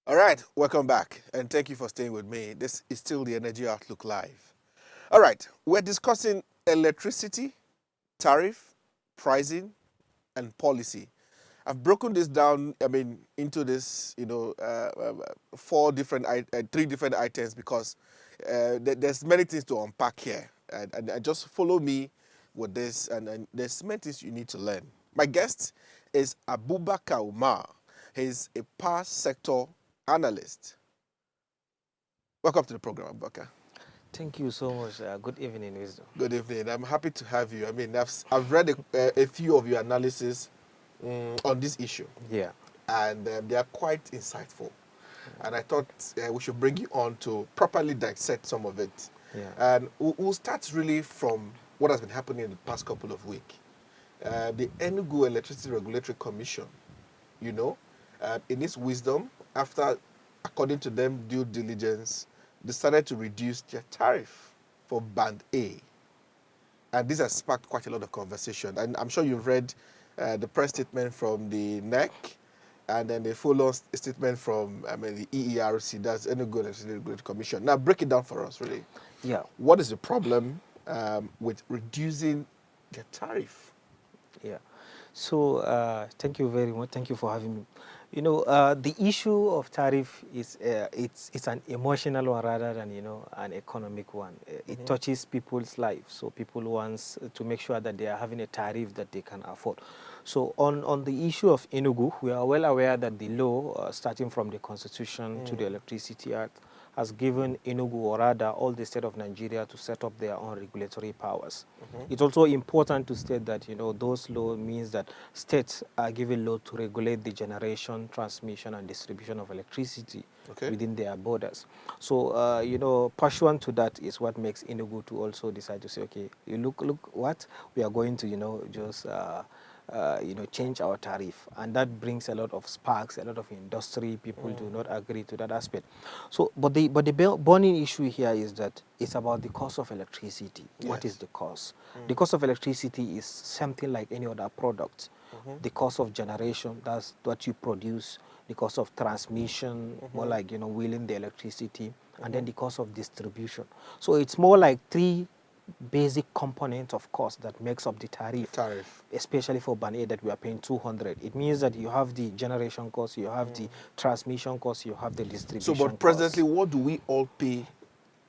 All right, welcome back, and thank you for staying with me. This is still the Energy Outlook Live. All right, we're discussing electricity, tariff, pricing, and policy. I've broken this down, into this, three different items because there's many things to unpack here. And just follow me with this, and there's many things you need to learn. My guest is Abubakar Umar. He's a power sector analyst. Welcome to the program, Abubakar. Thank you so much. Good evening, Wisdom. Good evening. I'm happy to have you. I've read a few of your analysis on this issue. Yeah. And they are quite insightful. And I thought we should bring you on to properly dissect some of it. Yeah. And we'll start really from what has been happening in the past couple of weeks. The Enugu Electricity Regulatory Commission, in its wisdom, after, according to them, due diligence, decided to reduce their tariff for Band A. And this has sparked quite a lot of conversation. And I'm sure you've read the press statement from the NEC, and then the follow-on statement from the EERC, that's Enugu Electricity Regulatory Commission. Now, break it down for us, really. Yeah. What is the problem with reducing the tariff? Yeah. So thank you very much. Thank you for having me. The issue of tariff is it's an emotional one rather than an economic one. It touches people's lives, so people want to make sure that they are having a tariff that they can afford. So on the issue of Enugu, we are well aware that the law, starting from the Constitution to the Electricity Act, has given Enugu, or rather all the state of Nigeria, to set up their own regulatory powers. It's also important to state that those laws means that states are given law to regulate the generation, transmission, and distribution of electricity within their borders. So pursuant to that is what makes Enugu to also decide to say, okay, you look what we are going to just change our tariff, and that brings a lot of sparks, a lot of industry. People do not agree to that aspect. So, but the burning issue here is that it's about the cost of electricity. Yes. What is the cost? The cost of electricity is something like any other product. The cost of generation, that's what you produce. The cost of transmission, more like wheeling the electricity, and then the cost of distribution. So it's more like three basic component of cost that makes up the tariff, especially for Band A that we are paying 200. It means that you have the generation cost, you have the transmission cost, you have the distribution cost. So, but presently, what do we all pay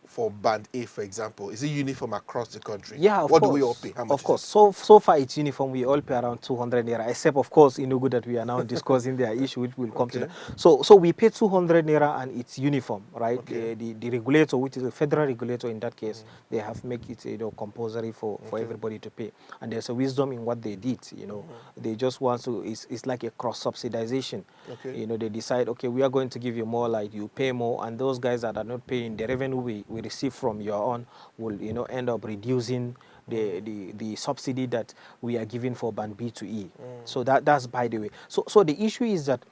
for Band A, for example? Is it uniform across the country? Yeah, of course. What do we all pay? How much? Of course. So far it's uniform. We all pay around 200 naira, except of course Enugu that we are now discussing their issue, which will come to that. So we pay 200 naira and it's uniform, right? The regulator, which is a federal regulator in that case, they have make it compulsory for everybody to pay. And there's a wisdom in what they did. They just want to. It's like a cross subsidization. They decide, okay, we are going to give you more, like you pay more, and those guys that are not paying, the revenue we receive from your own will end up reducing the subsidy that we are giving for Band B to E. So that's by the way. So the issue is that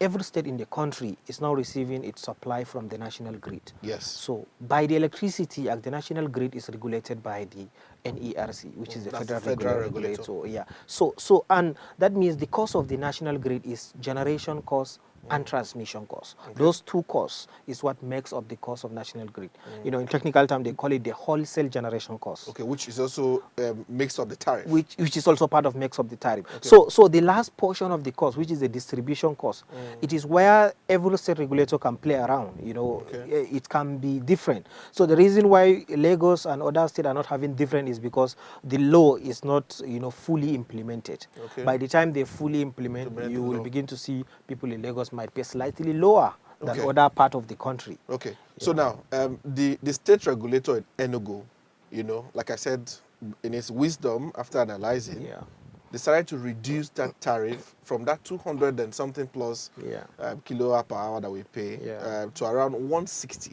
every state in the country is now receiving its supply from the national grid. Yes. So by the Electricity Act, the national grid is regulated by the NERC, which is the federal regulator. Yeah. So and that means the cost of the national grid is generation cost and transmission costs. Those two costs is what makes up the cost of national grid. In technical term, they call it the wholesale generation cost. Okay, which is also makes up the tariff. Which is also part of makes up the tariff. So the last portion of the cost, which is the distribution cost, it is where every state regulator can play around. It can be different. So the reason why Lagos and other states are not having different is because the law is not fully implemented. By the time they fully implement, you will begin to see people in Lagos might pay slightly lower than other part of the country. Okay. So now, the state regulator in Enugu, like I said, in its wisdom, after analyzing, decided to reduce that tariff from that 200 and something plus kilowatt per hour that we pay to around 160.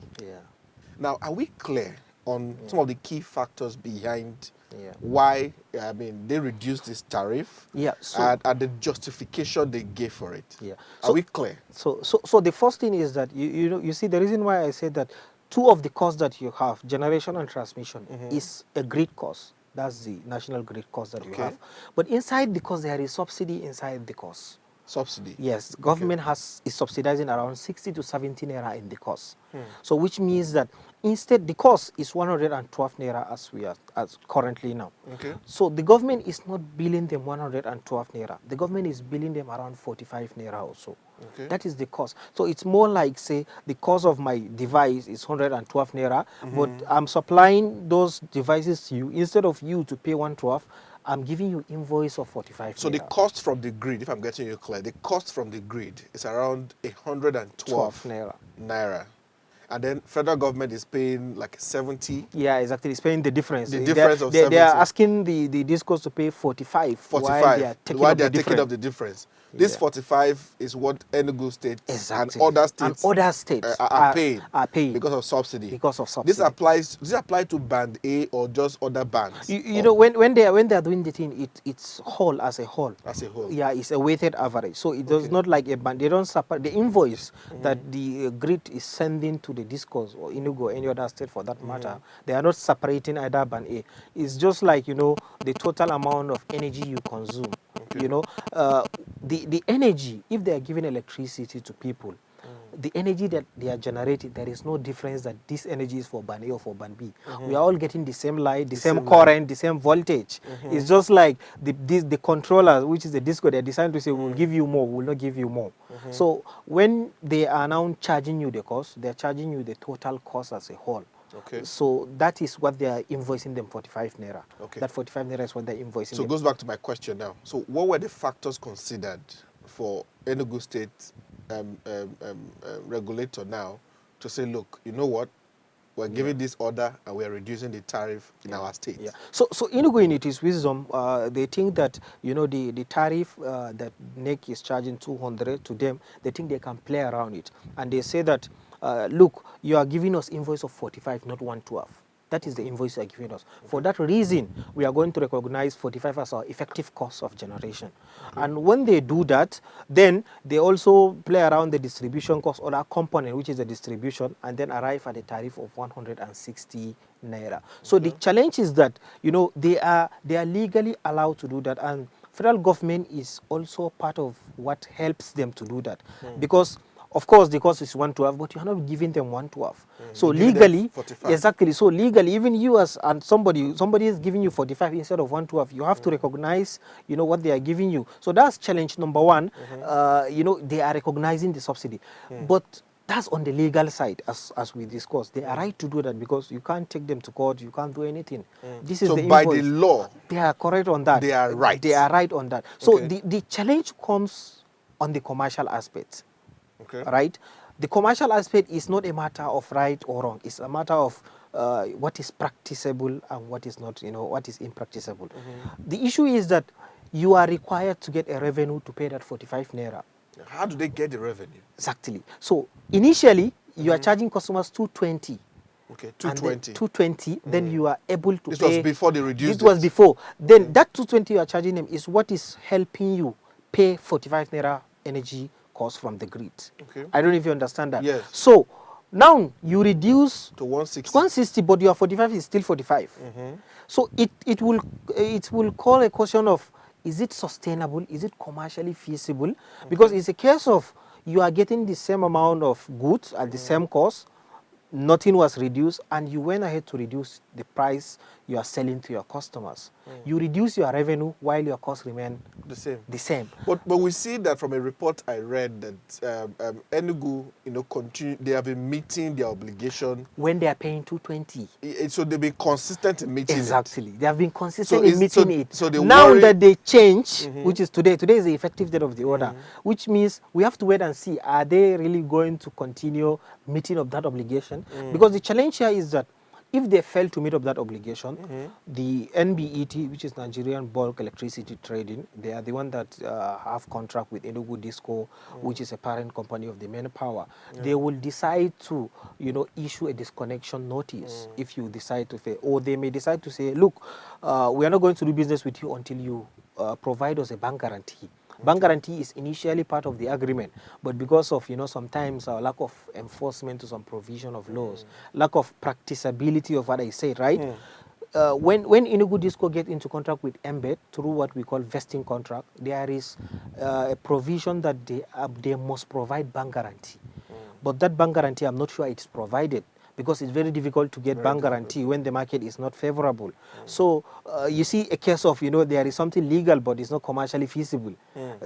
Now, are we clear on some of the key factors behind why they reduced this tariff and the justification they gave for it? Are we clear? So the first thing is that you see the reason why I said that two of the costs that you have, generation and transmission, is a grid cost. That's the national grid cost that you have. But inside the cost, there is subsidy inside the cost. Subsidy. Yes, government is subsidizing around 60 to 70 naira in the course. Hmm. So which means that instead the cost is 112 naira as we are as currently now. Okay. So the government is not billing them 112 naira. The government is billing them around 45 naira or so. Okay. That is the cost. So it's more like, say, the cost of my device is 112 naira, but I'm supplying those devices to you. Instead of you to pay 112, I'm giving you invoice of 45 So naira. the cost from the grid, if I'm getting you clear, the cost from the grid is around 112 12 naira. naira. And then federal government is paying like 70. Yeah, exactly. It's paying the difference. The difference of 70. They are asking the discos to pay 45, 45 while they are taking while up they are the taking up difference. the difference. This Yeah. 45 is what Enugu State Exactly. and other states, are paying because of subsidy. Because of subsidy. Does this apply to band A or just other bands? You know, when they are doing the thing, it's whole as a whole. As a whole. Yeah, it's a weighted average. So it does not like a band. They don't separate the invoice that the grid is sending to the discos or Enugu or any other state for that matter. They are not separating either band A. It's just like, you know, the total amount of energy you consume. Okay. You know, the energy, if they are giving electricity to people, the energy that they are generating, there is no difference that this energy is for band A or for band B. We are all getting the same light, the same current, the same voltage. It's just like the controller, which is the disco, they're designed to say, we'll give you more, we'll not give you more. So when they are now charging you the cost, they're charging you the total cost as a whole. Okay. So that is what they are invoicing them 45 naira. Okay. That 45 naira is what they're invoicing So them. it goes back to my question now. So what were the factors considered for Enugu State regulator now to say, look, you know what, we're giving this order and we're reducing the tariff in our state? Yeah. So Enugu in its wisdom, they think that, you know, the tariff that NEC is charging 200 to them, they think they can play around it. And they say that, look, you are giving us invoice of 45, not 112. That is the invoice you are giving us. For that reason, we are going to recognize 45 as our effective cost of generation. And when they do that, then they also play around the distribution cost or that component, which is the distribution, and then arrive at a tariff of 160 naira. So the challenge is that, you know, they are legally allowed to do that, and federal government is also part of what helps them to do that. Because of course, the cost is 112, but you are not giving them 112. So legally, exactly. So legally, even you as and somebody is giving you 45 instead of 112, you have to recognize, you know, what they are giving you. So that's challenge number one. You know, they are recognizing the subsidy, but that's on the legal side, as we discussed. They are right to do that because you can't take them to court, you can't do anything. This is so the by invoice. the law, They are correct on that. they are right. They are right on that. So Okay. the challenge comes on the commercial aspect. Okay. Right? The commercial aspect is not a matter of right or wrong. It's a matter of what is practicable and what is not, you know, what is impracticable. The issue is that you are required to get a revenue to pay that 45 naira. How do they get the revenue? Exactly. So initially, you are charging customers 220. Okay, And then 220. 220, then you are able to This pay. was before they reduced This was it. before. Then that 220 you are charging them is what is helping you pay 45 naira energy cost from the grid. Okay. I don't know if you understand that. Yes. So now you reduce To 160. 160, but your 45 is still 45. So it will call a question of, is it sustainable? Is it commercially feasible? Because it's a case of you are getting the same amount of goods at the same cost, nothing was reduced, and you went ahead to reduce the price you are selling to your customers. You reduce your revenue while your costs remain the same. But we see that from a report I read that Enugu, you know, they have been meeting their obligation when they are paying 220. So they've been consistent in meeting Exactly. it. They have been consistent in meeting it. So they now worry... that they change, which is today is the effective date of the order, which means we have to wait and see, are they really going to continue meeting of that obligation? Because the challenge here is that if they fail to meet up that obligation, the NBET, which is Nigerian Bulk Electricity Trading, they are the one that have contract with Enugu Disco, which is a parent company of the main power. They will decide to, you know, issue a disconnection notice if you decide to fail. Or they may decide to say, look, we are not going to do business with you until you provide us a bank guarantee. Bank guarantee is initially part of the agreement, but because of, you know, sometimes lack of enforcement to some provision of laws, lack of practicability of what I said, right? when Enugu Disco get into contract with Embed through what we call vesting contract, there is a provision that they must provide bank guarantee. But that bank guarantee, I'm not sure it's provided, because it's very difficult to get bank guarantee when the market is not favorable. So you see a case of, there is something legal but it's not commercially feasible,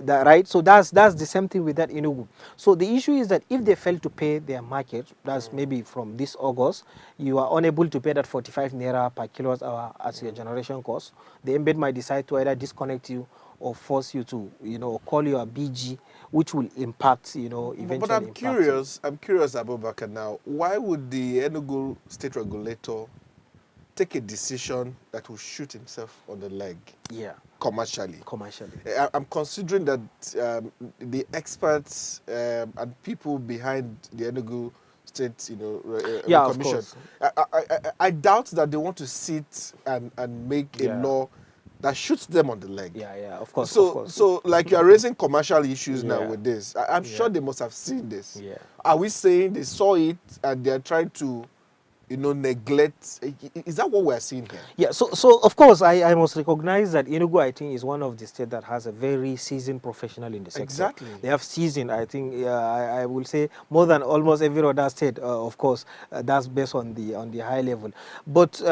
right? So that's the same thing with that Enugu. So the issue is that if they fail to pay their market, that's maybe from this August, you are unable to pay that 45 naira per kilowatt hour as your generation cost. The embed might decide to either disconnect you or force you to, call your BG, which will impact, eventually. But I'm curious, Abubakar, now, why would the Enugu state regulator take a decision that will shoot himself on the leg? Yeah. Commercially. I'm considering that the experts and people behind the Enugu State, Commission, of course. I doubt that they want to sit and make a law that shoots them on the leg. Yeah, of course. So like you are raising commercial issues now with this. I'm sure they must have seen this. Yeah. Are we saying they saw it and they are trying to, neglect? Is that what we're seeing here? Yeah, so of course, I must recognize that Enugu, I think, is one of the states that has a very seasoned professional in the sector. Exactly. They have seasoned, I think, I will say, more than almost every other state, of course. That's based on the high level. But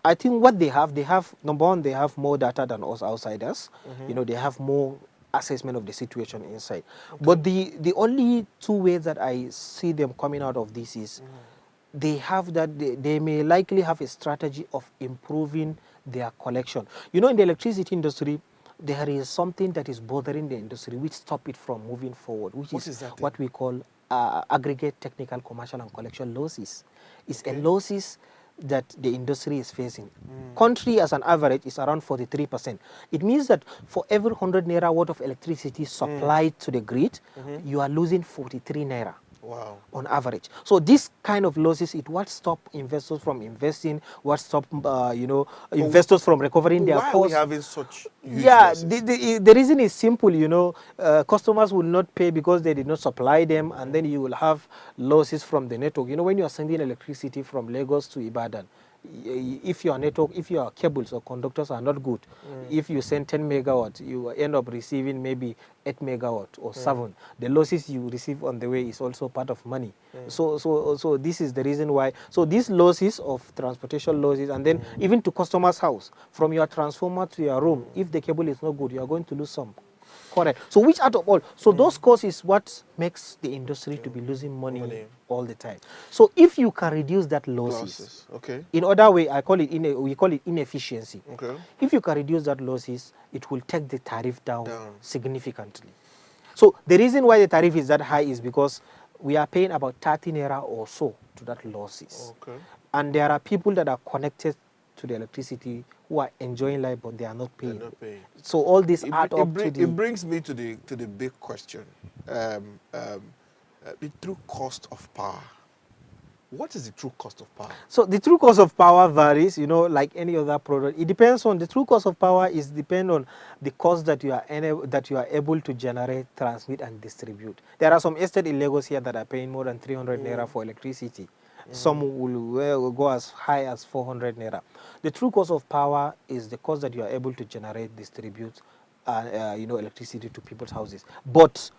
I think what they have, number one, they have more data than us outsiders. They have more assessment of the situation inside. Okay. But the only two ways that I see them coming out of this is they have that they may likely have a strategy of improving their collection. In the electricity industry, there is something that is bothering the industry which stop it from moving forward, which is what we call aggregate technical, commercial, and collection losses. It's a losses that the industry is facing. Country as an average is around 43%. It means that for every 100 naira worth of electricity supplied to the grid, you are losing 43 naira. Wow. On average. So this kind of losses, it what stop investors from investing, what stop investors from recovering their costs. Why are we having such huge losses? The reason is simple. Customers will not pay because they did not supply them, and then you will have losses from the network. When you are sending electricity from Lagos to Ibadan, if your network, if your cables or conductors are not good, if you send 10 megawatt, you end up receiving maybe 8 megawatt or 7. The losses you receive on the way is also part of money. So this is the reason why. So these losses of transportation losses, and then even to customer's house, from your transformer to your room, if the cable is not good, you are going to lose some. Correct. So which out of all? So those costs is what makes the industry to be losing money all the time. So if you can reduce that losses. Okay. In other way, we call it inefficiency. Okay. If you can reduce that losses, it will take the tariff down significantly. So the reason why the tariff is that high is because we are paying about 30 naira or so to that losses. Okay. And there are people that are connected to the electricity who are enjoying life, but they are not paying. So all this add up to the... It brings me to the big question. The true cost of power. What is the true cost of power? So the true cost of power varies, like any other product. It depends on the true cost of power is depend on the cost that you are able to generate, transmit, and distribute. There are some estates in Lagos here that are paying more than 300 naira for electricity. Some will go as high as 400 naira. The true cost of power is the cost that you are able to generate, distribute, electricity to people's houses. But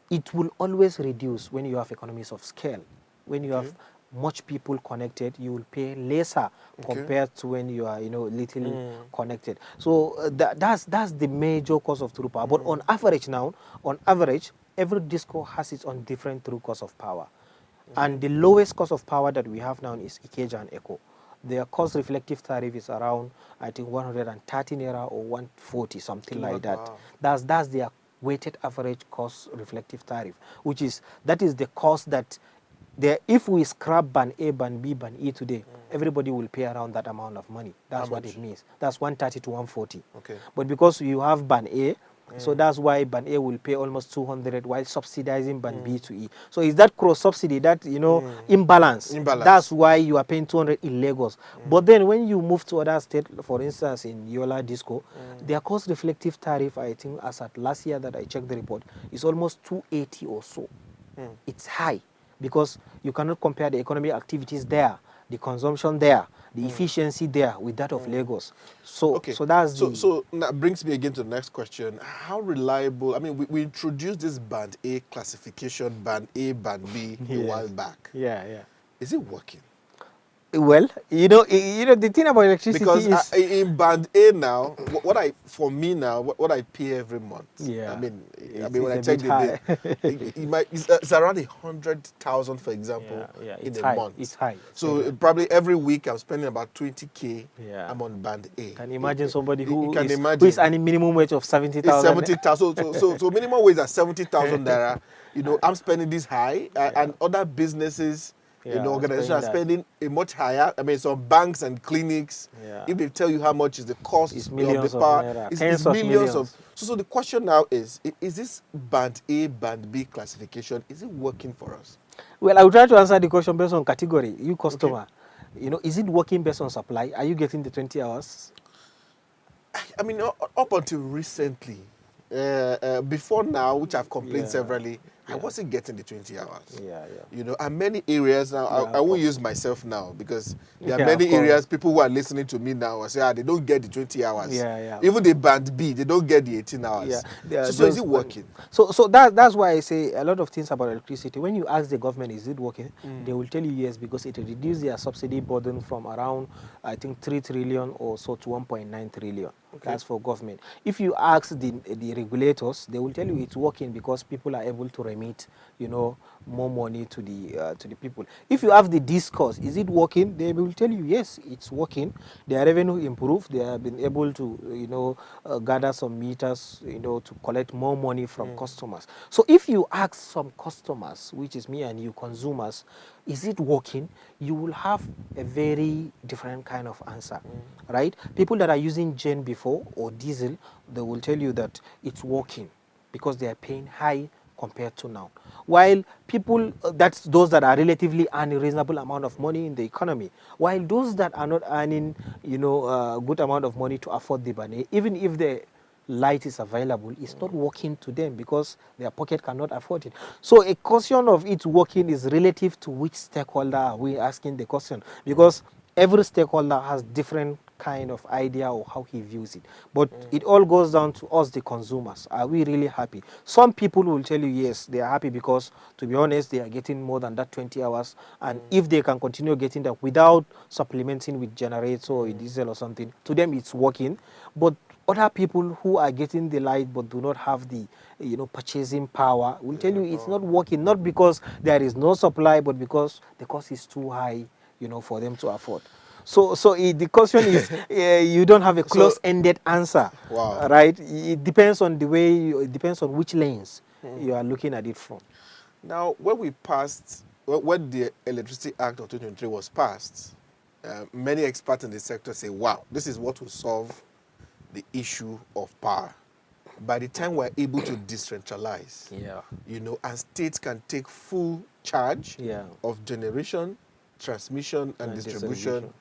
it will always reduce when you have economies of scale. When you have much people connected, you will pay lesser compared to when you are, little connected. So that's the major cost of true power. But on average, every disco has its own different true cost of power. And the lowest cost of power that we have now is Ikeja and Echo. Their cost reflective tariff is around, I think, 130 naira or 140, something like that. Wow. That's their weighted average cost reflective tariff, that is the cost that if we scrap band A, band B, band E today, everybody will pay around that amount of money. That's what it means. That's 130 to 140. Okay. But because you have band A, so that's why band A will pay almost 200 while subsidizing band B to E. So is that cross subsidy, that imbalance? That's why you are paying 200 in Lagos. But then when you move to other states, for instance in Yola Disco, their cost reflective tariff, I think as at last year that I checked the report, is almost 280 or so. It's high because you cannot compare the economic activities there, the consumption there, the efficiency there with that of Lagos. So Okay. so that's so the so that brings me again to the next question. How reliable? I mean, we introduced this band A classification, band A, band B, a Yes. while back. yeah. Is it working? Well, the thing about electricity Because is in band A now, for me now, what I pay every month. Yeah. I mean, It's when I a check bit the high. bill, it's around 100,000, for example, Yeah, in it's a high. month. It's high. It's So very high. probably every week I'm spending about 20K. Yeah. I'm on band A. Can you imagine somebody You who can is imagine. earning minimum wage of It's 70,000? 70,000. So minimum wage at 70,000 naira. I'm spending this high, and other businesses, Yeah, organizations are spending spending a much higher. I mean, some banks and clinics, Yeah. if they tell you how much is the cost It's of millions the of power, naira, it's tens of millions of. millions. So the question now is this band A, band B classification, is it working for us? Well, I will try to answer the question based on category. You customer, is it working based on supply? Are you getting the 20 hours? I mean, up until recently, before now, which I've complained Yeah, severally, I yeah. wasn't getting the 20 hours. Yeah. And many areas now, Yeah, I won't use myself now because there are Yeah, many of course. areas, people who are listening to me now, say, they don't get the 20 hours. Yeah. Even the band B, they don't get the 18 hours. Yeah, So is it working? So that's why I say a lot of things about electricity. When you ask the government, is it working? They will tell you yes, because it reduces their subsidy burden from around, I think, 3 trillion or so to 1.9 trillion. Okay. That's for government. If you ask the regulators, they will tell you it's working because people are able to remit, more money to the people. If you have the discourse, is it working? They will tell you yes, it's working. Their revenue improved. They have been able to, gather some meters, to collect more money from customers. So if you ask some customers, which is me and you consumers, is it working? You will have a very different kind of answer, right? People that are using gen before or diesel, they will tell you that it's working because they are paying high compared to now. While people, that's those that are relatively earning a reasonable amount of money in the economy. While those that are not earning, a good amount of money to afford the money, even if the light is available, it's not working to them because their pocket cannot afford it. So a question of it working is relative to which stakeholder are we asking the question, because every stakeholder has different kind of idea or how he views it. But it all goes down to us, the consumers. Are we really happy? Some people will tell you yes, they are happy because, to be honest, they are getting more than that 20 hours. And if they can continue getting that without supplementing with generator or diesel or something, to them it's working. But other people who are getting the light but do not have the purchasing power will tell you it's not working, not because there is no supply, but because the cost is too high for them to afford. So the question is, you don't have a close-ended answer. Wow. Right? It depends on the way, it depends on which lens you are looking at it from. Now, when the Electricity Act of 2023 was passed, many experts in the sector say, wow, this is what will solve the issue of power. By the time we're able to decentralize, and states can take full charge of generation, transmission, and distribution,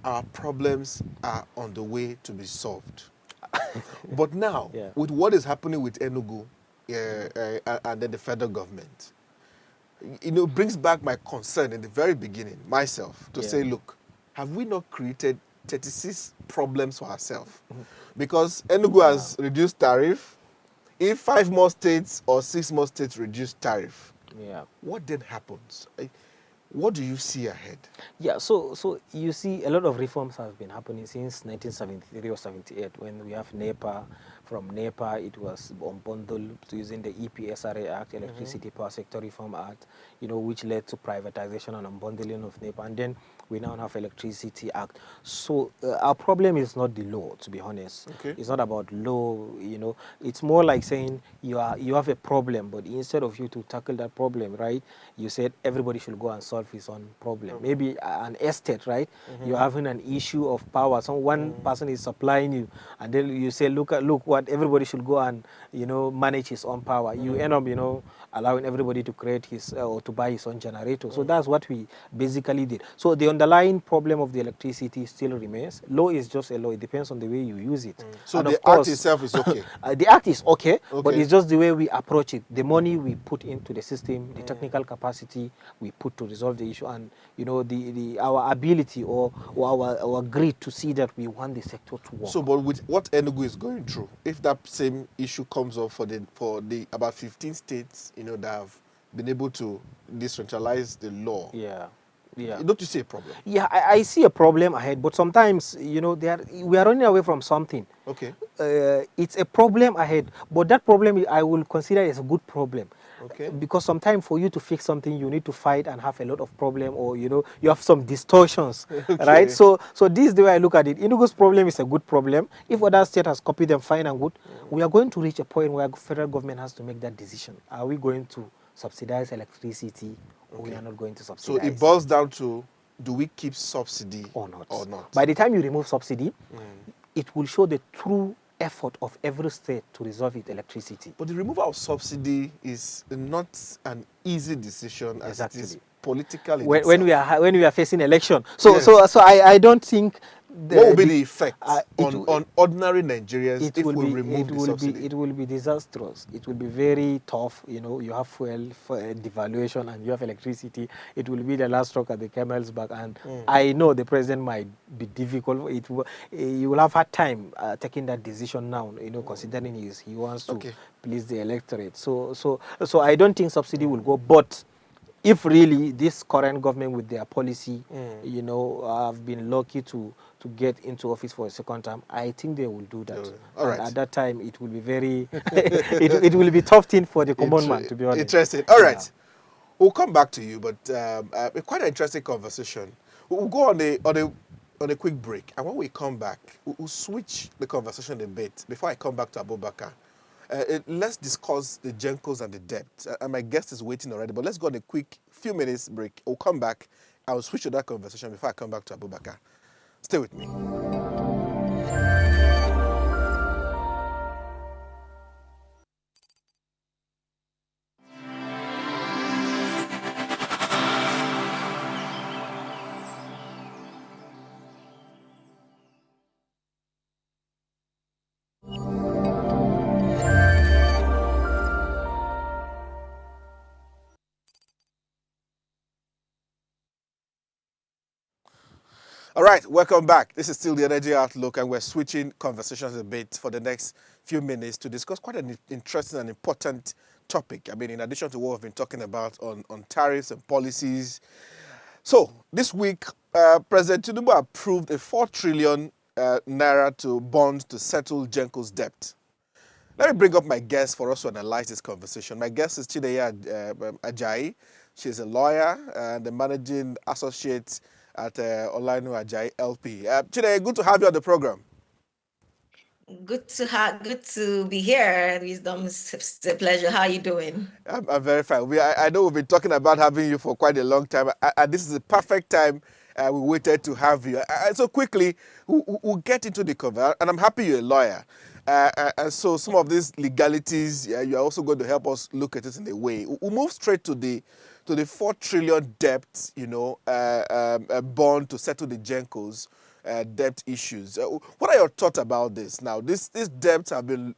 our problems are on the way to be solved. But now, with what is happening with Enugu and then the federal government, brings back my concern in the very beginning, myself, to say, look, have we not created 36 problems for ourselves? Because Enugu has reduced tariff. If 5 more states or 6 more states reduce tariff, what then happens? What do you see ahead? Yeah, so you see a lot of reforms have been happening since 1973 or 78, when we have NEPA. From NEPA, it was unbundled using the EPSRA Act, Electricity Power Sector Reform Act, which led to privatization and unbundling of NEPA. And then we now have Electricity Act. So our problem is not the law, to be honest. Okay. It's not about law, It's more like saying you have a problem, but instead of you to tackle that problem, right, you said everybody should go and solve his own problem. Maybe an estate, right? You're having an issue of power. One person is supplying you, and then you say, look what everybody should go and manage his own power. You end up allowing everybody to create his or to buy his own generator. So that's what we basically did. So the underlying problem of the electricity still remains. Law is just a law. It depends on the way you use it. So And the of act course, itself is okay. the act is okay, but Okay. it's just the way we approach it, the money we put into the system, the technical capacity we put to resolve the issue, and the our ability or our greed to see that we want the sector to work. So, but with what Enugu is going through, if that same issue comes up for the about 15 states, that have been able to decentralize the law, Yeah. Yeah. don't you see a problem? Yeah, I see a problem ahead, but sometimes, we are running away from something. Okay. It's a problem ahead, but that problem I will consider as a good problem. Okay. Because sometimes for you to fix something, you need to fight and have a lot of problem, or you have some distortions, right? So this is the way I look at it. Inugu's problem is a good problem. If other state has copied them, fine and good. We are going to reach a point where federal government has to make that decision. Are we going to subsidize electricity, or we are not going to So subsidize? it boils down to, do we keep subsidy or not. Or not? By the time you remove subsidy, it will show the true effort of every state to resolve its electricity. But the removal of subsidy is not an easy decision, as it is political in when itself. we are facing election. So Yes. I don't think what will be the effect on ordinary Nigerians if we remove the subsidy? It will be disastrous. It will be very tough. You have fuel for devaluation and you have electricity. It will be the last straw at the camel's back. And I know the president might be difficult. You will have hard time taking that decision now. Considering he wants to please the electorate. So I don't think subsidy will go. But if really this current government with their policy, have been lucky to get into office for a second time, I think they will do that. All right. At that time, it will be very, it will be tough thing for the common man, to be honest. Interesting. All right. We'll come back to you, but quite an interesting conversation. We'll go on a quick break, and when we come back, we'll switch the conversation a bit. Before I come back to Abubakar, let's discuss the Gencos and the debt. And my guest is waiting already, but let's go on a quick few minutes break. We'll come back. I will switch to that conversation before I come back to Abubakar. Stay with me. All right, welcome back. This is still the Energy Outlook, and we're switching conversations a bit for the next few minutes to discuss quite an interesting and important topic. I mean, in addition to what we've been talking about on tariffs and policies. So, this week, President Tinubu approved a 4 trillion naira to bond to settle Genco's debt. Let me bring up my guest for us to analyze this conversation. My guest is Chideye Ajayi. She's a lawyer and the managing associate at Olainu Ajayi LP. Chideye, good to have you on the program. Good to be here. Wisdom, it's a pleasure. How are you doing? I'm very fine. I know we've been talking about having you for quite a long time, and this is the perfect time we waited to have you. So quickly, we'll get into the cover, and I'm happy you're a lawyer. And so some of these legalities, you're also going to help us look at it in a way. We'll move straight to the 4 trillion debt, bond to settle the Gencos debt issues. What are your thoughts about this? Now, these debts have been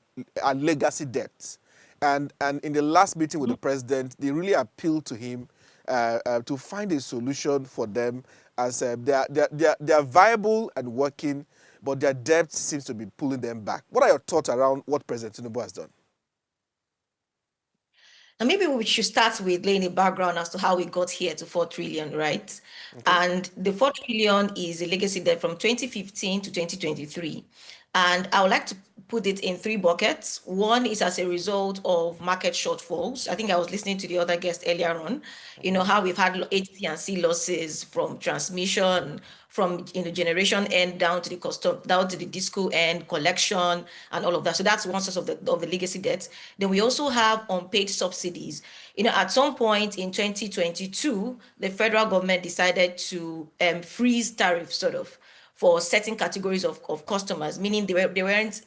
legacy debts. And in the last meeting with the president, they really appealed to him to find a solution for them, as they are viable and working, but their debt seems to be pulling them back. What are your thoughts around what President Tinubu has done? And maybe we should start with laying a background as to how we got here to 4 trillion, right? Okay. And the 4 trillion is a legacy debt from 2015 to 2023. And I would like to put it in 3 buckets. One is as a result of market shortfalls. I think I was listening to the other guest earlier on, how we've had HT&C losses from transmission, from generation end down to the disco end, collection, and all of that. So that's one source of the legacy debt. Then we also have unpaid subsidies. At some point in 2022, the federal government decided to freeze tariffs, sort of, for certain categories of customers, meaning they weren't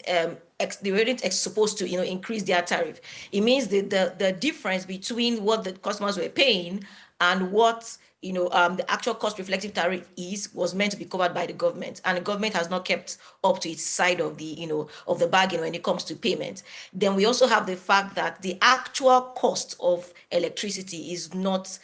supposed to increase their tariff. It means the difference between what the customers were paying and what the actual cost reflective tariff was meant to be covered by the government, and the government has not kept up to its side of the bargain when it comes to payment. Then we also have the fact that the actual cost of electricity is not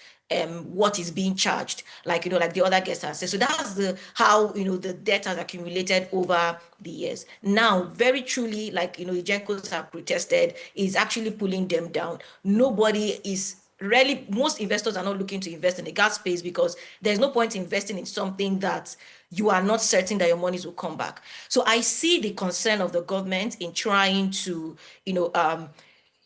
what is being charged, like like the other guests have said. So that's how the debt has accumulated over the years. Now, very truly, like the Gencos have protested, is actually pulling them down. Nobody is really, most investors are not looking to invest in the gas space because there's no point investing in something that you are not certain that your monies will come back. So I see the concern of the government in trying to,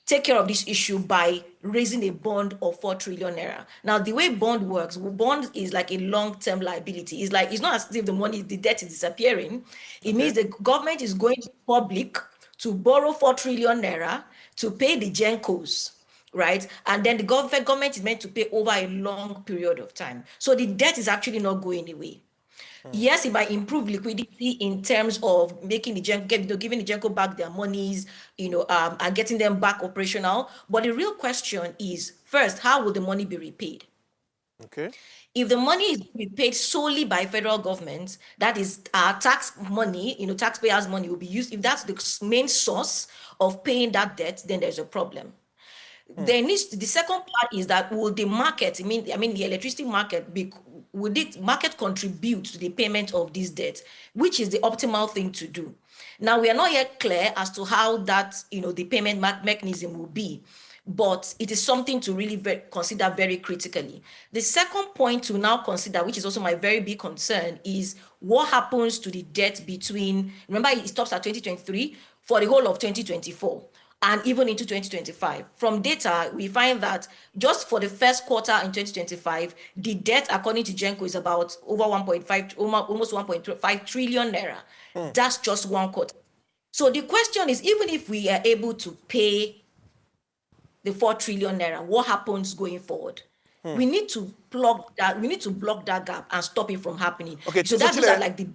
take care of this issue by raising a bond of 4 trillion naira. Now, the way bond works, bond is like a long-term liability. It's not as if the debt is disappearing. It means the government is going to public to borrow 4 trillion naira to pay the Gencos, right? And then the government is meant to pay over a long period of time. So the debt is actually not going away. Yes, it might improve liquidity in terms of making giving the Genco back their monies, and getting them back operational. But the real question is, first, how will the money be repaid? Okay. If the money is repaid solely by federal government, that is our tax money, taxpayers' money will be used. If that's the main source of paying that debt, then there's a problem. The second part is that will the market, the electricity market, would the market contribute to the payment of this debt, which is the optimal thing to do? Now, we are not yet clear as to how that, the payment mechanism will be, but it is something to really consider very critically. The second point to now consider, which is also my very big concern, is what happens to the debt between, remember, it stops at 2023 for the whole of 2024. And even into 2025. From data, we find that just for the first quarter in 2025, the debt, according to Genco, is about over 1.5, almost 1.5 trillion naira. That's just one quarter. So the question is, even if we are able to pay the 4 trillion naira, what happens going forward? We need to block that gap and stop it from happening. Okay, so so those are like the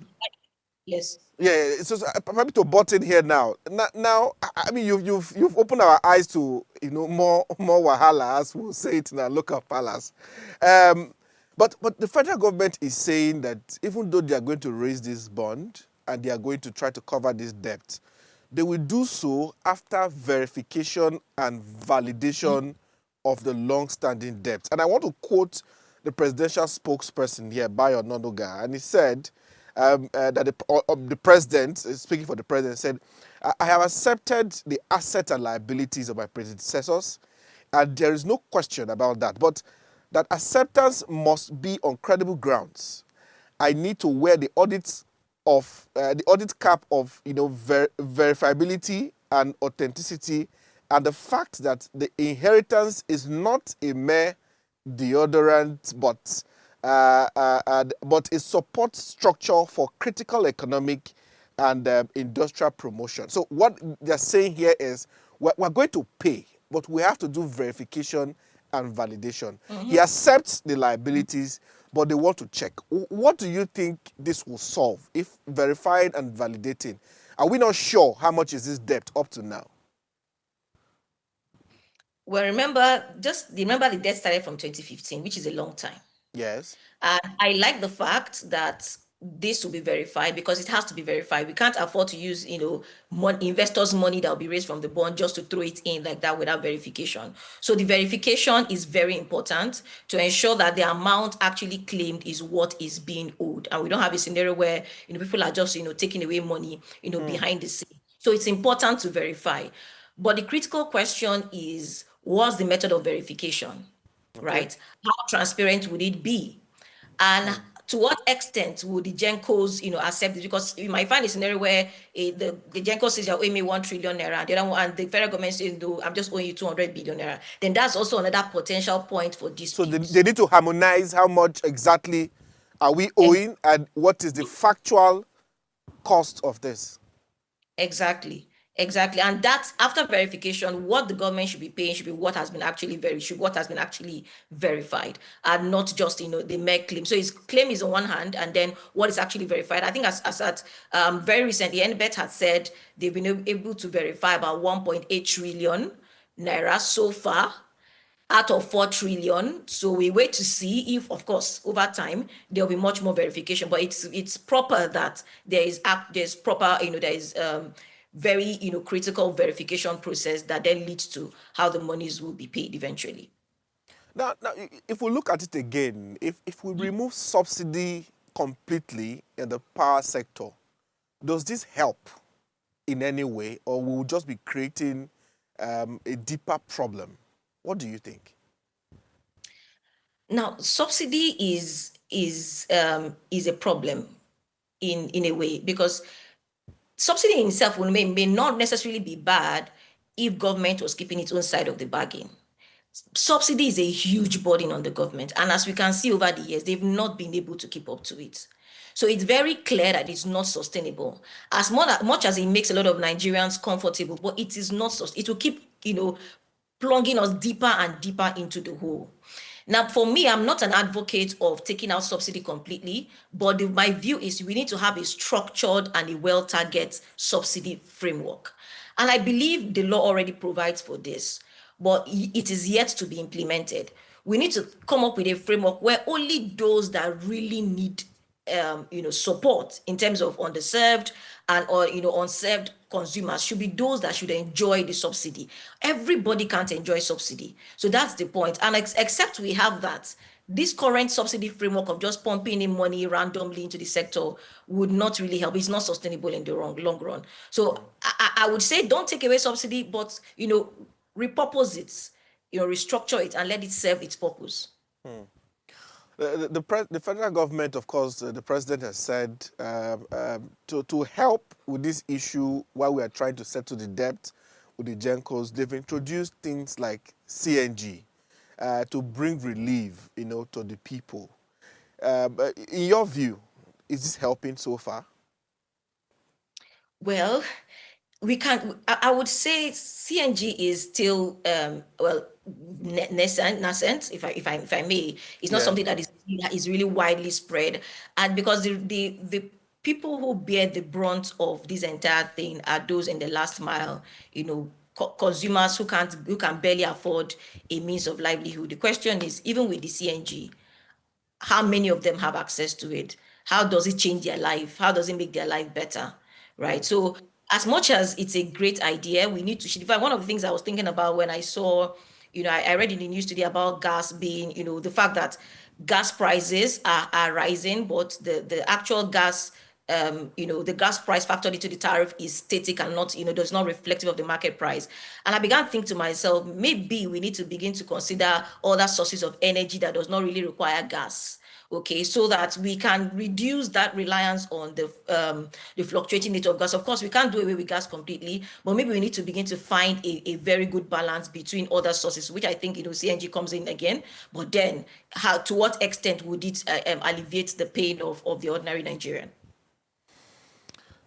yes. Yeah, so probably to butt in here now. Now, I mean, you've opened our eyes to more wahala, as we'll say it in our local palace. But the federal government is saying that even though they are going to raise this bond and they are going to try to cover this debt, they will do so after verification and validation of the long-standing debt. And I want to quote the presidential spokesperson here, Bayo Nonoga, and he said that the president, speaking for the president, said, I have accepted the assets and liabilities of my predecessors, and there is no question about that. But that acceptance must be on credible grounds. I need to wear the audit cap of verifiability and authenticity, and the fact that the inheritance is not a mere deodorant, but a support structure for critical economic and industrial promotion. So what they're saying here is we're going to pay, but we have to do verification and validation. He accepts the liabilities, but they want to check. What do you think this will solve if verifying and validating? Are we not sure how much is this debt up to now? Well, remember the debt started from 2015, which is a long time. Yes. And I like the fact that this will be verified because it has to be verified. We can't afford to use, investors' money that will be raised from the bond just to throw it in like that without verification. So the verification is very important to ensure that the amount actually claimed is what is being owed. And we don't have a scenario where, people are just, taking away money, behind the scene. So it's important to verify. But the critical question is, what's the method of verification, right? How transparent would it be? And to what extent would the Gencos, accept it? Because you might find a scenario where the Genco says you're owing me 1 trillion naira, and the other one, and the federal government says, no, I'm just owing you 200 billion naira. Then that's also another potential point for dispute. So they need to harmonize how much exactly are we owing and what is the factual cost of this. Exactly. And that's after verification, what the government should be paying should be what has been actually verified, and not just the mere claim. So his claim is on one hand, and then what is actually verified. I think as at very recently, NBET had said they've been able to verify about 1.8 trillion naira so far. out of 4 trillion. So we wait to see if, of course, over time there'll be much more verification. But it's proper that there's proper, there is very critical verification process that then leads to how the monies will be paid eventually. Now, if we look at it again, if we remove subsidy completely in the power sector, does this help in any way, or will we just be creating a deeper problem? What do you think? Now, subsidy is a problem in a way, because subsidy in itself may not necessarily be bad if government was keeping its own side of the bargain. Subsidy is a huge burden on the government, and as we can see over the years, they've not been able to keep up to it. So it's very clear that it's not sustainable. As much as it makes a lot of Nigerians comfortable, but it is not. It will keep plunging us deeper and deeper into the hole. Now, for me, I'm not an advocate of taking out subsidy completely, but my view is we need to have a structured and a well-targeted subsidy framework. And I believe the law already provides for this, but it is yet to be implemented. We need to come up with a framework where only those that really need support in terms of underserved or unserved consumers should be those that should enjoy the subsidy. Everybody can't enjoy subsidy. So that's the point. And except we have that, this current subsidy framework of just pumping in money randomly into the sector would not really help. It's not sustainable in the long run. So I would say don't take away subsidy, but repurpose it, restructure it and let it serve its purpose. The federal government, of course, the president has said to help with this issue while we are trying to settle the debt with the Gencos, they've introduced things like CNG to bring relief, to the people. In your view, is this helping so far? Well, I would say CNG is still nascent, if I may. It's not something that is really widely spread, and because the people who bear the brunt of this entire thing are those in the last mile, consumers who can barely afford a means of livelihood. The question is, even with the CNG, how many of them have access to it? How does it change their life? How does it make their life better? Right. So as much as it's a great idea, we need to. In fact, one of the things I was thinking about when I saw, I read in the news today about gas being, the fact that gas prices are rising, but the actual gas, the gas price factored into the tariff is static and not, does not reflective of the market price. And I began to think to myself, maybe we need to begin to consider other sources of energy that does not really require gas. Okay, so that we can reduce that reliance on the fluctuating nature of gas. Of course, we can't do away with gas completely, but maybe we need to begin to find a very good balance between other sources, which I think CNG comes in again. But then, to what extent would it alleviate the pain of the ordinary Nigerian?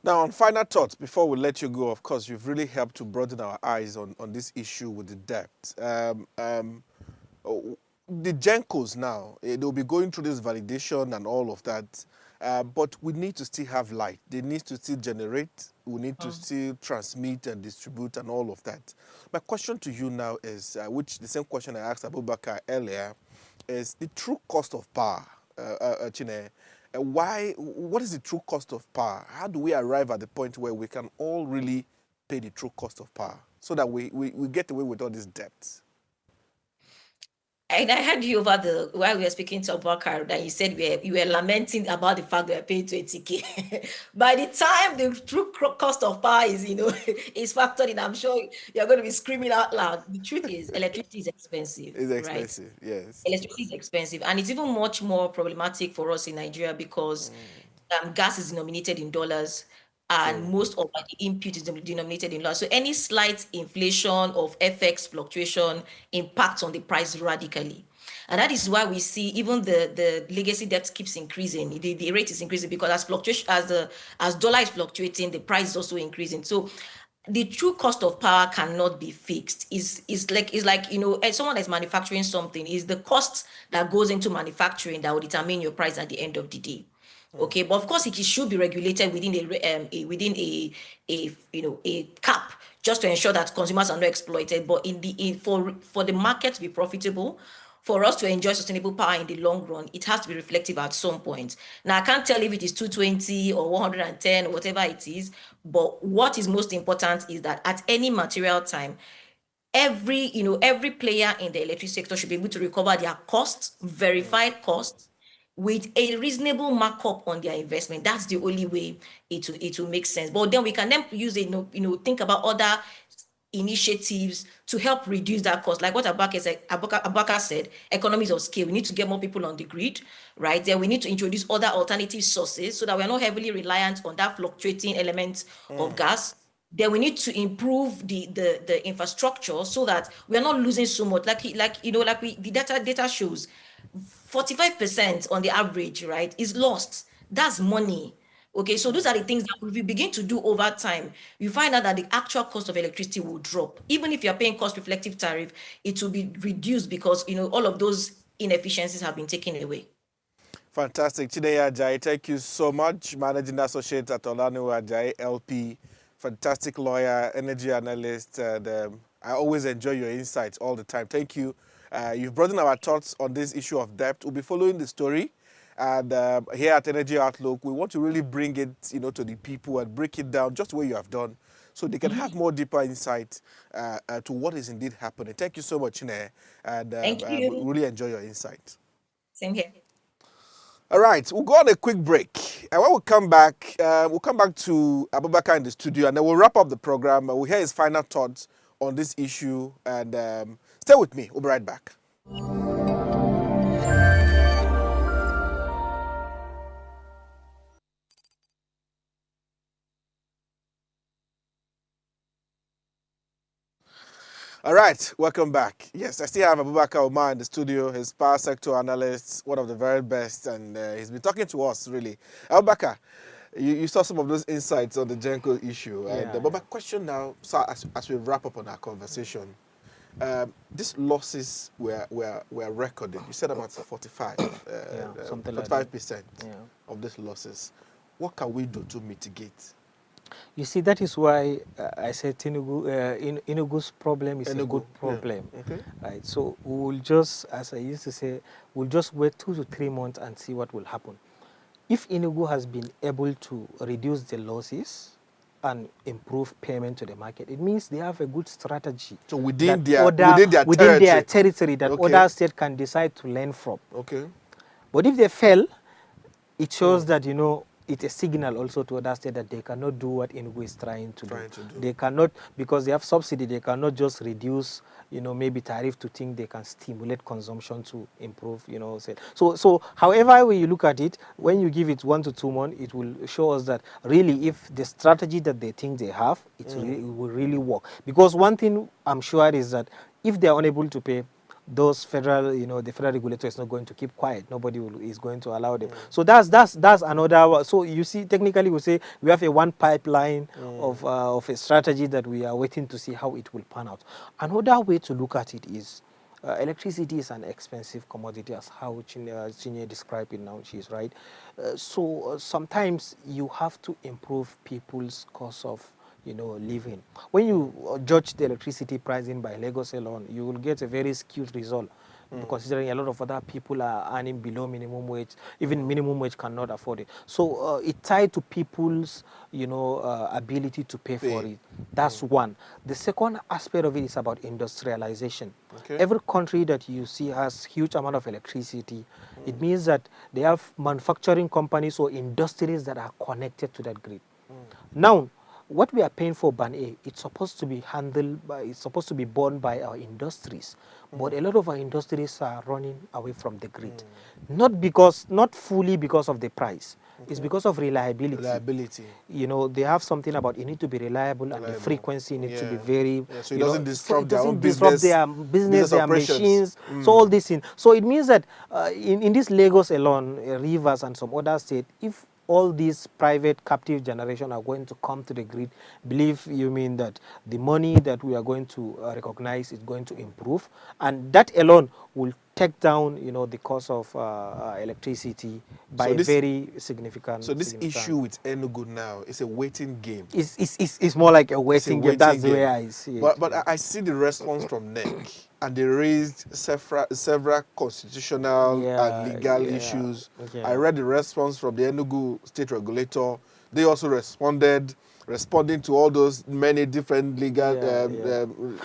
Now, on final thoughts, before we let you go, of course, you've really helped to broaden our eyes on this issue with the debt. The Gencos now, they'll be going through this validation and all of that, but we need to still have light. They need to still generate. We need to still transmit and distribute and all of that. My question to you now is, which the same question I asked Abubakar earlier, is the true cost of power, Chine. What is the true cost of power? How do we arrive at the point where we can all really pay the true cost of power so that we get away with all these debts? And I heard you while we were speaking to Abubakar, that you said you were lamenting about the fact that we're paying 20K. By the time the true cost of power is, is factored in, I'm sure you're going to be screaming out loud. The truth is, electricity is expensive. It's expensive, right? Yes. Electricity is expensive. And it's even much more problematic for us in Nigeria because gas is denominated in dollars. And most of the input is denominated in dollars. So any slight inflation of FX fluctuation impacts on the price radically. And that is why we see even the legacy debt keeps increasing. The rate is increasing because as dollar is fluctuating, the price is also increasing. So the true cost of power cannot be fixed. It's like as someone that's manufacturing something, is the cost that goes into manufacturing that will determine your price at the end of the day. Okay, but of course it should be regulated within a cap just to ensure that consumers are not exploited. But for the market to be profitable, for us to enjoy sustainable power in the long run, it has to be reflective at some point. Now, I can't tell if it is 220 or 110 or whatever it is, but what is most important is that at any material time, every player in the electric sector should be able to recover their costs, verified costs, with a reasonable markup on their investment. That's the only way it will make sense. But then we can then use it, think about other initiatives to help reduce that cost. Like what Abaka said, economies of scale. We need to get more people on the grid, right? Then we need to introduce other alternative sources so that we're not heavily reliant on that fluctuating element of gas. Then we need to improve the infrastructure so that we are not losing so much. The data shows 45% on the average, right, is lost. That's money. Okay, so those are the things that if you begin to do over time, you find out that the actual cost of electricity will drop. Even if you're paying cost reflective tariff, it will be reduced because all of those inefficiencies have been taken away. Fantastic. Chineye Ajayi, thank you so much. Managing Associate at Olanu Ajayi LP. Fantastic lawyer, energy analyst. And, I always enjoy your insights all the time. Thank you. You've brought in our thoughts on this issue of debt. We'll be following the story. And here at Energy Outlook, we want to really bring it, to the people and break it down just the way you have done, so they can have more deeper insight to what is indeed happening. Thank you so much, Chineye, and Thank you. really enjoy your insight. Same here. All right, we'll go on a quick break. And when we come back, we'll come back to Abubakar in the studio, and then we'll wrap up the program. We'll hear his final thoughts on this issue. And stay with me. We'll be right back. All right, welcome back. Yes, I still have Abubakar Omar in the studio. He's power sector analyst, one of the very best, and he's been talking to us, really. Abubakar, you saw some of those insights on the Genco issue. Yeah. But my question now, so as we wrap up on our conversation, these losses were recorded. You said about 45, something like 45% of these losses. What can we do to mitigate? You see, that is why I said Enugu's problem is a good problem. Yeah. Okay. Right? So we'll just, as I used to say, we'll just wait 2 to 3 months and see what will happen. If Enugu has been able to reduce the losses and improve payment to the market, it means they have a good strategy. So within their territory that other states can decide to learn from. Okay. But if they fail, it shows that, it's a signal also to other states that they cannot do what Enugu is trying to do. They cannot, because they have subsidy, they cannot just reduce, maybe tariff to think they can stimulate consumption to improve, sale. So however way you look at it, when you give it 1 to 2 months, it will show us that really if the strategy that they think they have, it will really work. Because one thing I'm sure is that if they are unable to pay, those federal, the federal regulator is not going to keep quiet. Nobody is going to allow them. So that's another. So you see, technically we say we have one pipeline of a strategy that we are waiting to see how it will pan out. Another way to look at it is electricity is an expensive commodity, as how Chineye described it now. She's right. So sometimes you have to improve people's cost of living. When you judge the electricity pricing by Lagos alone, you will get a very skewed result, considering a lot of other people are earning below minimum wage. Even minimum wage cannot afford it. So it's tied to people's, ability to pay for it. That's one. The second aspect of it is about industrialization. Okay. Every country that you see has huge amount of electricity. It means that they have manufacturing companies or industries that are connected to that grid. Now, what we are paying for Ban A, it's supposed to be borne by our industries. But a lot of our industries are running away from the grid. Not fully because of the price. It's because of reliability. They have something about it need to be reliable and the frequency needs to be very... so it doesn't disrupt their own business, their machines, so all these things. So it means that in this Lagos alone, rivers and some other states, if all these private captive generation are going to come to the grid, believe you mean that the money that we are going to recognize is going to improve, and that alone will take down, the cost of electricity by So a this very significant. so this issue with Enugu now is a waiting game. It's more like a It's a waiting game. That's the waiting way game. I see it. But I see the response from NEC, and they raised several constitutional and legal issues. Yeah. I read the response from the Enugu state regulator. They also responding to all those many different legal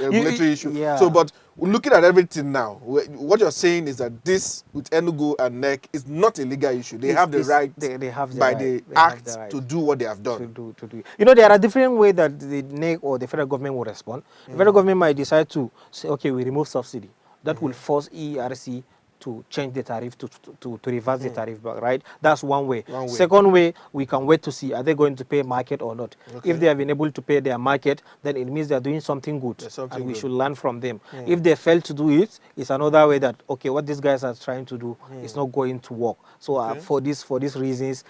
regulatory issues. Yeah. So, but looking at everything now, what you're saying is that this with Enugu and NEC is not a legal issue. They have the right they have the by right. the They have act the right to do what they have done. to do. There are different ways that the NEC or the federal government will respond. The federal government might decide to say, okay, we remove subsidy. That will force ERC to change the tariff, to reverse the tariff back, right? That's one way. Second way, we can wait to see, are they going to pay market or not? Okay. If they have been able to pay their market, then it means they're doing something good, and we should learn from them. If they fail to do it, it's another way that, okay, what these guys are trying to do is not going to work. So for these reasons,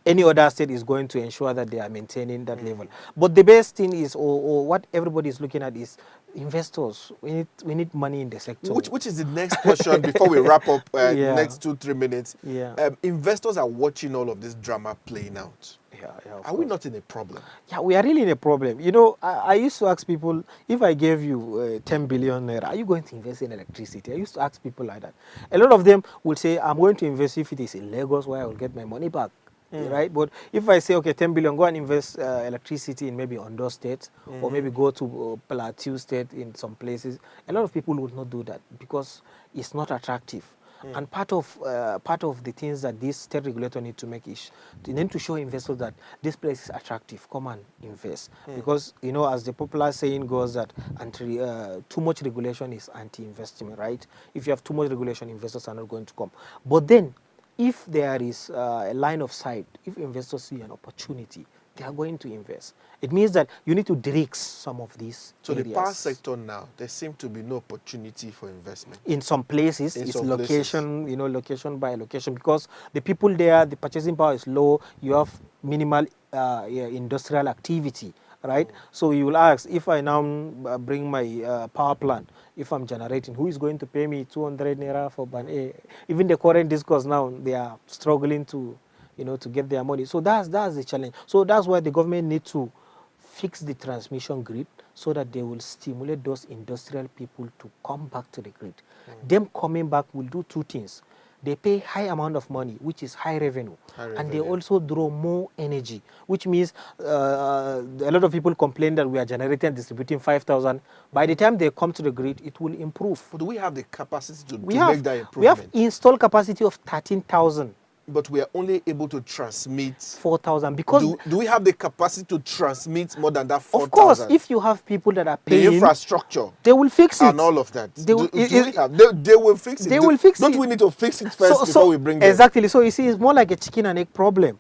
any other state is going to ensure that they are maintaining that level. But the best thing is, or what everybody is looking at is investors. We need money in the sector. Which is the next question before we wrap up Yeah. next 2-3 minutes. Yeah. Investors are watching all of this drama playing out. Yeah, Are we not in a problem? Yeah, we are really in a problem. I used to ask people, if I gave you 10 billion naira, are you going to invest in electricity? I used to ask people like that. A lot of them will say, I'm going to invest if it is in Lagos, where I will get my money back. Right? But if I say, okay, 10 billion, go and invest electricity in maybe Ondo State, or maybe go to Plateau State in some places, a lot of people would not do that because it's not attractive. And part of the things that this state regulator need to make is they need to show investors that this place is attractive. Come and invest, because as the popular saying goes that too much regulation is anti-investment. Right? If you have too much regulation, investors are not going to come. But then, if there is a line of sight, if investors see an opportunity, they are going to invest. It means that you need to de-risk some of these areas. The power sector now, there seems to be no opportunity for investment. In some places, it's location, location by location, because the people there, the purchasing power is low. You have minimal industrial activity, right? So you will ask, if I now bring my power plant, if I'm generating, who is going to pay me 200 naira for ban A? Even the current discourse now, they are struggling to get their money. So that's the challenge. So that's why the government needs to fix the transmission grid so that they will stimulate those industrial people to come back to the grid. Them coming back will do two things. They pay high amount of money, which is high revenue. And they also draw more energy, which means a lot of people complain that we are generating and distributing 5,000. By the time they come to the grid, it will improve. But do we have the capacity to make that improvement? We have installed capacity of 13,000. But we are only able to transmit 4,000 because do we have the capacity to transmit more than that 4,000? Of course, if you have people that are paying, the infrastructure, they will fix it and all of that. They will fix it. They will fix it. Don't we need to fix it first before we bring them? Exactly. So you see, it's more like a chicken and egg problem.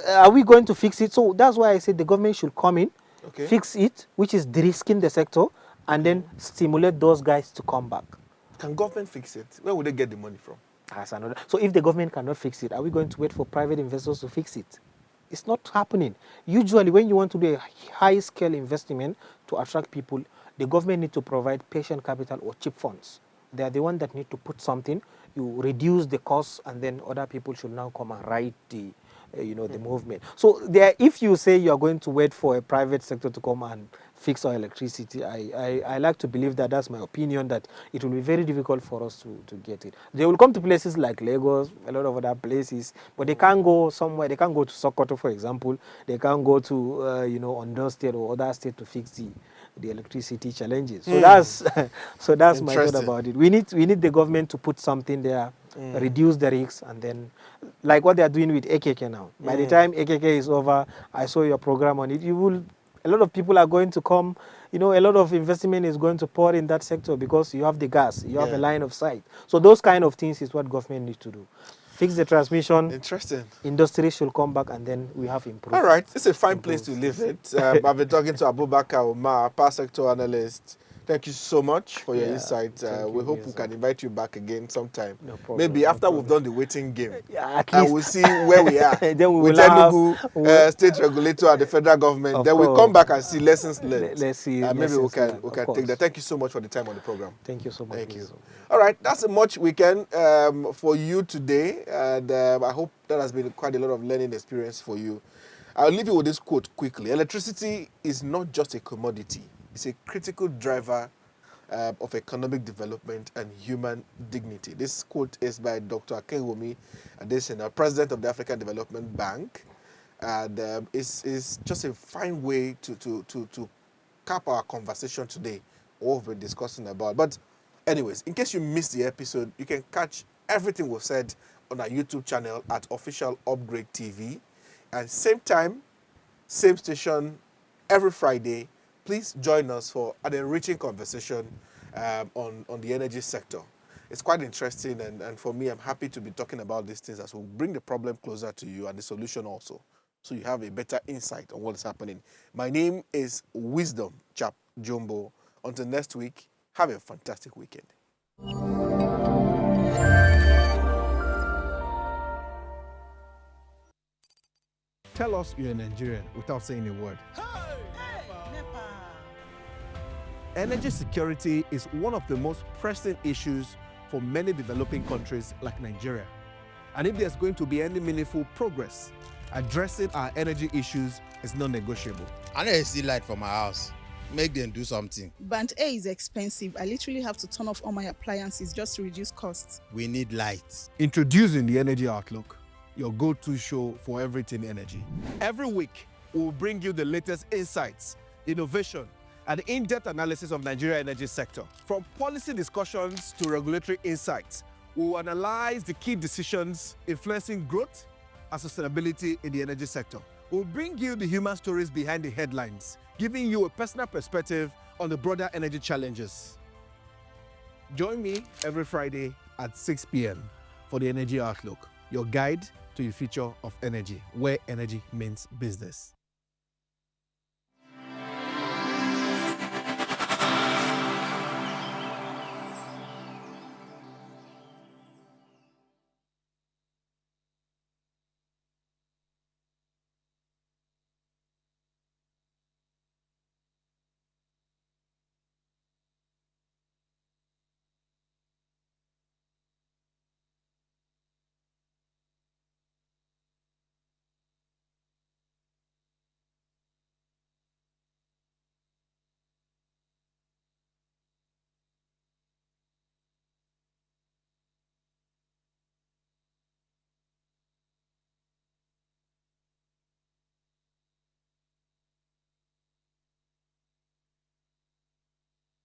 Are we going to fix it? So that's why I said the government should come in, fix it, which is de-risking the sector, and then stimulate those guys to come back. Can government fix it? Where would they get the money from? That's another. So if the government cannot fix it, are we going to wait for private investors to fix it? It's not happening. Usually, when you want to do a high-scale investment to attract people, the government needs to provide patient capital or cheap funds. They are the ones that need to put something. You reduce the cost, and then other people should now come and ride the movement. So if you say you are going to wait for a private sector to come and fix our electricity, I like to believe that that's my opinion, that it will be very difficult for us to get it. They will come to places like Lagos, a lot of other places, but they can't go somewhere. They can't go to Sokoto, for example. They can't go to Ondo State or other state to fix the electricity challenges. So that's my thought about it. We need the government to put something there, reduce the risks, and then like what they are doing with AKK now. By the time AKK is over, I saw your program on it. A lot of people are going to come. A lot of investment is going to pour in that sector because you have the gas, you have a line of sight. So those kind of things is what government needs to do. Fix the transmission. Interesting. Industry should come back, and then we have improved. All right, it's a fine place to leave it. I've been talking to Abubakar Omar, power sector analyst, Thank you so much for your Yeah, insight. thank We you, hope we yes, can invite you back again sometime. No problem. Maybe no after we've problem. done the waiting game. Yeah, at And least. we'll see where we are Then we with will have- Enugu state regulator and the federal government. Of Then we course. come back and see lessons learned. Let's see. Maybe we lessons can learned, we of can take course. that. Thank you so much for the time on the program. Thank you so much. Thank you. Wisdom. All right, that's a much weekend for you today, and I hope that has been quite a lot of learning experience for you. I'll leave you with this quote quickly. Electricity is not just a commodity. It's a critical driver of economic development and human dignity. This quote is by Dr. Akinwumi Adesina, President of the African Development Bank, and it's just a fine way to cap our conversation today, what we've been discussing about. But anyways, in case you missed the episode, you can catch everything we've said on our YouTube channel at Official Upgrade TV. And same time, same station, every Friday. Please join us for an enriching conversation on the energy sector. It's quite interesting, and for me, I'm happy to be talking about these things as we'll bring the problem closer to you and the solution also, so you have a better insight on what is happening. My name is Wisdom Chap Jumbo. Until next week, have a fantastic weekend. Tell us you're a Nigerian without saying a word. Energy security is one of the most pressing issues for many developing countries like Nigeria. And if there's going to be any meaningful progress, addressing our energy issues is non-negotiable. I know see light for my house. Make them do something. Band A is expensive. I literally have to turn off all my appliances just to reduce costs. We need light. Introducing the Energy Outlook, your go-to show for everything energy. Every week, we'll bring you the latest insights, innovation, and in-depth analysis of Nigeria's energy sector. From policy discussions to regulatory insights, we will analyze the key decisions influencing growth and sustainability in the energy sector. We'll bring you the human stories behind the headlines, giving you a personal perspective on the broader energy challenges. Join me every Friday at 6 p.m. for the Energy Outlook, your guide to the future of energy, where energy means business.